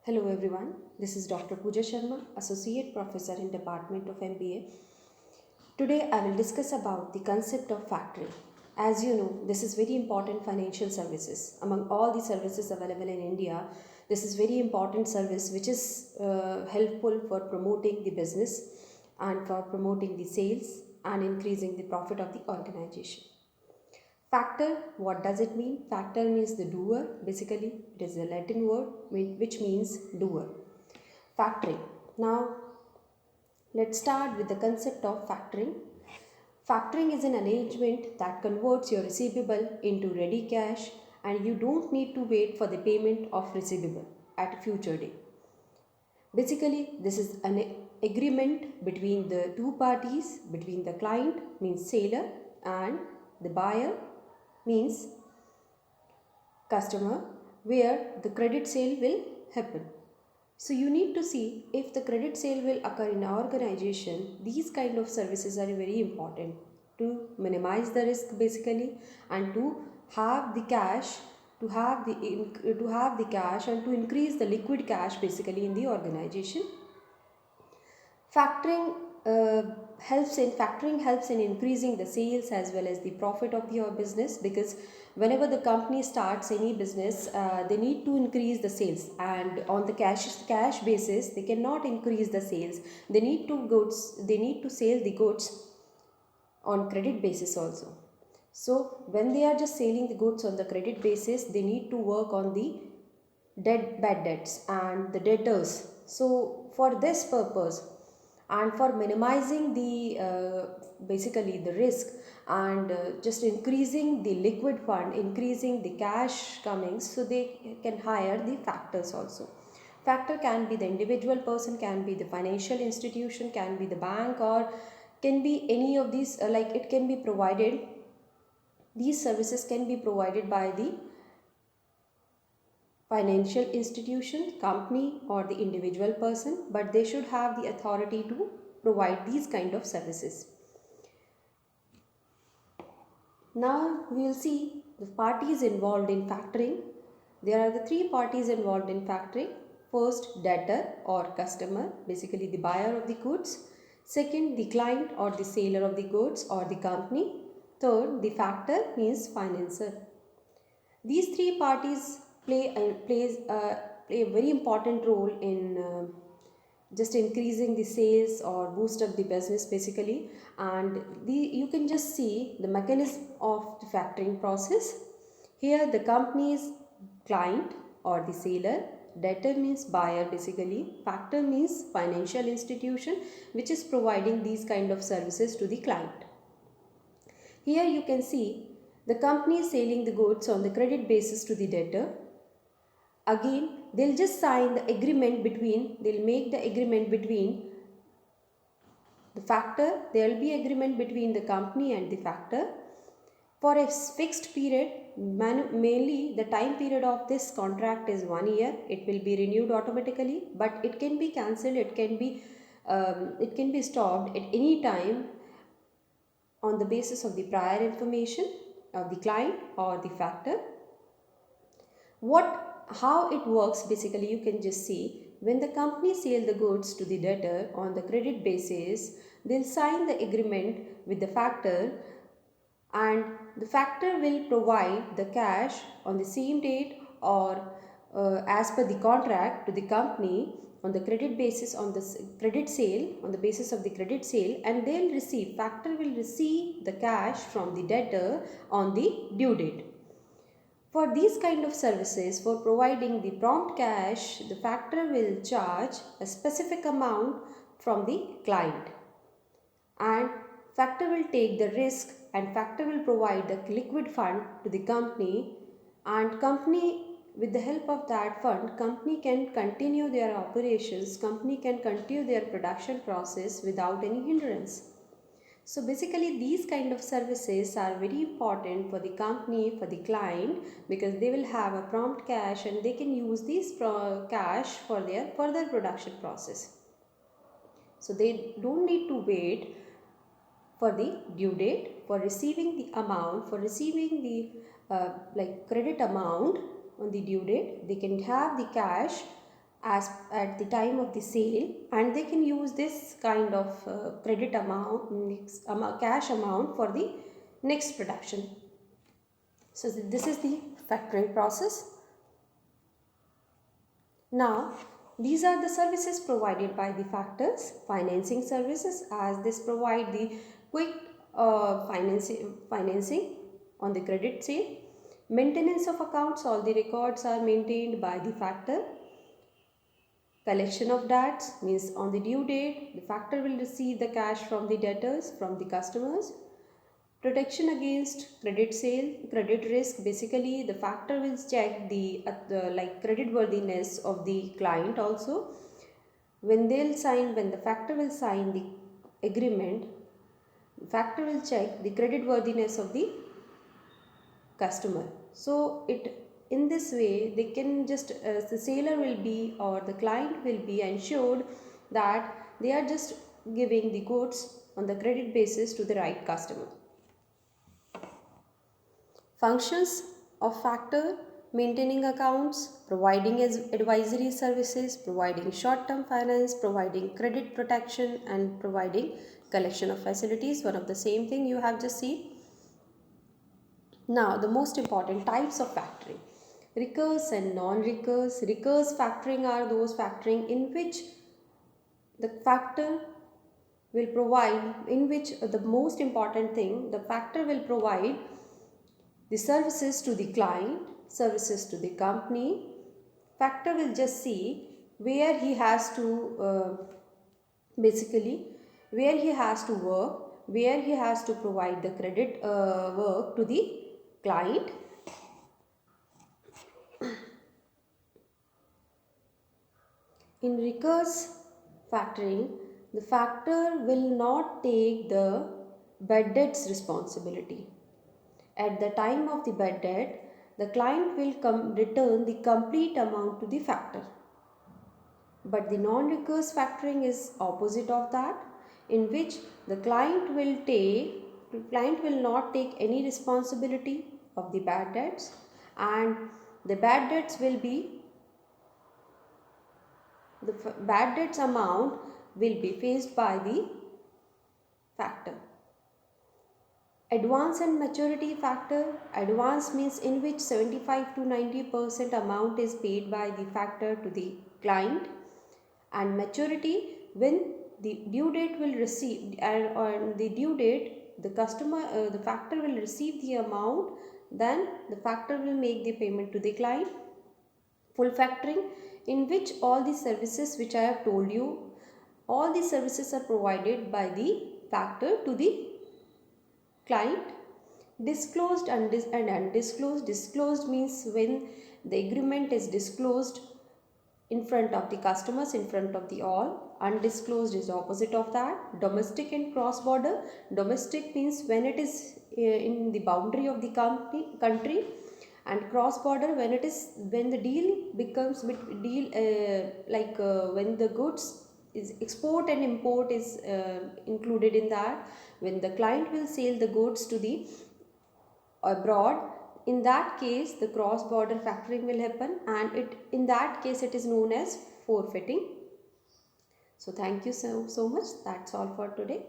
Hello everyone, this is Dr. Pooja Sharma, Associate Professor in Department of MBA. Today I will discuss about the concept of factoring. As you know, this is very important financial services. Among all the services available in India, this is very important service which is helpful for promoting the business and for promoting the sales and increasing the profit of the organization. Factor, what does it mean? Factor means the doer. Basically, it is a Latin word which means doer. Factoring. Now, let's start with the concept of factoring. Factoring is an arrangement that converts your receivable into ready cash and you don't need to wait for the payment of receivable at a future date. Basically, this is an agreement between the two parties, between the client means seller and the buyer means customer, where the credit sale will happen. So you need to see if the credit sale will occur in an organization. These kind of services are very important to minimize the risk basically, and to have the cash, to have the cash and to increase the liquid cash basically in the organization. Factoring helps in increasing the sales as well as the profit of your business, because whenever the company starts any business, they need to increase the sales, and on the cash basis they cannot increase the sales. They need to sell the goods on credit basis also. So when they are just selling the goods on the credit basis, they need to work on the bad debts and the debtors. So for this purpose and for minimizing the basically the risk and just increasing the liquid fund, increasing the cash comings, so they can hire the factors also. Factor can be the individual person, can be the financial institution, can be the bank, or can be any of these, like it can be provided, these services can be provided by the financial institution, company, or the individual person, but they should have the authority to provide these kind of services. Now we will see the parties involved in factoring. There are the three parties involved in factoring. First, debtor or customer, basically the buyer of the goods. Second, the client or the seller of the goods or the company. Third, the factor means financer. These three parties play a very important role in just increasing the sales or boost up the business basically. And you can just see the mechanism of the factoring process. Here the company's client or the seller, debtor means buyer basically, factor means financial institution which is providing these kind of services to the client. Here you can see the company is selling the goods on the credit basis to the debtor. Again, they'll just sign the agreement between, they'll make the agreement between the factor. There will be agreement between the company and the factor for a fixed period. Mainly the time period of this contract is 1 year. It will be renewed automatically, but it can be cancelled, it can be stopped at any time on the basis of the prior information of the client or the factor. How it works basically, you can just see, when the company sell the goods to the debtor on the credit basis, they'll sign the agreement with the factor, and the factor will provide the cash on the same date or as per the contract to the company on the credit basis, on the credit sale, on the basis of the credit sale, and factor will receive the cash from the debtor on the due date. For these kind of services, for providing the prompt cash, the factor will charge a specific amount from the client, and factor will take the risk, and factor will provide the liquid fund to the company, and company, with the help of that fund, company can continue their operations, company can continue their production process without any hindrance. So basically these kind of services are very important for the company, for the client, because they will have a prompt cash and they can use this cash for their further production process. So they don't need to wait for the due date for receiving the amount, for receiving the credit amount on the due date. They can have the cash as at the time of the sale, and they can use this kind of credit amount, cash amount for the next production. So this is the factoring process. Now, these are the services provided by the factors. Financing services, as this provide the quick financing on the credit sale. Maintenance of accounts, all the records are maintained by the factor. Collection of debts means on the due date, the factor will receive the cash from the debtors, from the customers. Protection against credit sale, credit risk, basically the factor will check the credit worthiness of the client also. When the factor will sign the agreement, the factor will check the credit worthiness of the customer. So in this way they can just the seller will be, or the client will be ensured that they are just giving the goods on the credit basis to the right customer. Functions of factor: maintaining accounts, providing advisory services, providing short-term finance, providing credit protection, and providing collection of facilities. One of the same thing you have just seen. Now, the most important types of factoring: recurse and non-recurse. Recurse factoring are those factoring in which the factor will provide, in which the most important thing, the factor will provide the services to the client, services to the company. Factor will just see where he has to where he has to work, where he has to provide the credit work to the client. In recurse factoring, the factor will not take the bad debts responsibility. At the time of the bad debt, the client will return the complete amount to the factor. But the non-recurse factoring is opposite of that, in which the client will not take any responsibility of the bad debts, and the bad debts will be, the bad debts amount will be faced by the factor. Advance and maturity factor. Advance means in which 75 to 90% amount is paid by the factor to the client, and maturity when the due date will receive, and on the due date the factor will receive the amount, then the factor will make the payment to the client. Full factoring, in which all the services which I have told you, all the services are provided by the factor to the client. Disclosed and undisclosed. Disclosed means when the agreement is disclosed in front of the customers, in front of the all. Undisclosed is opposite of that. Domestic and cross border. Domestic means when it is in the boundary of the country, and cross border when the deal becomes when the goods is export and import is included in that, when the client will sell the goods to the abroad. In that case, the cross border factoring will happen, and in that case it is known as forfeiting. So thank you so much. That's all for today.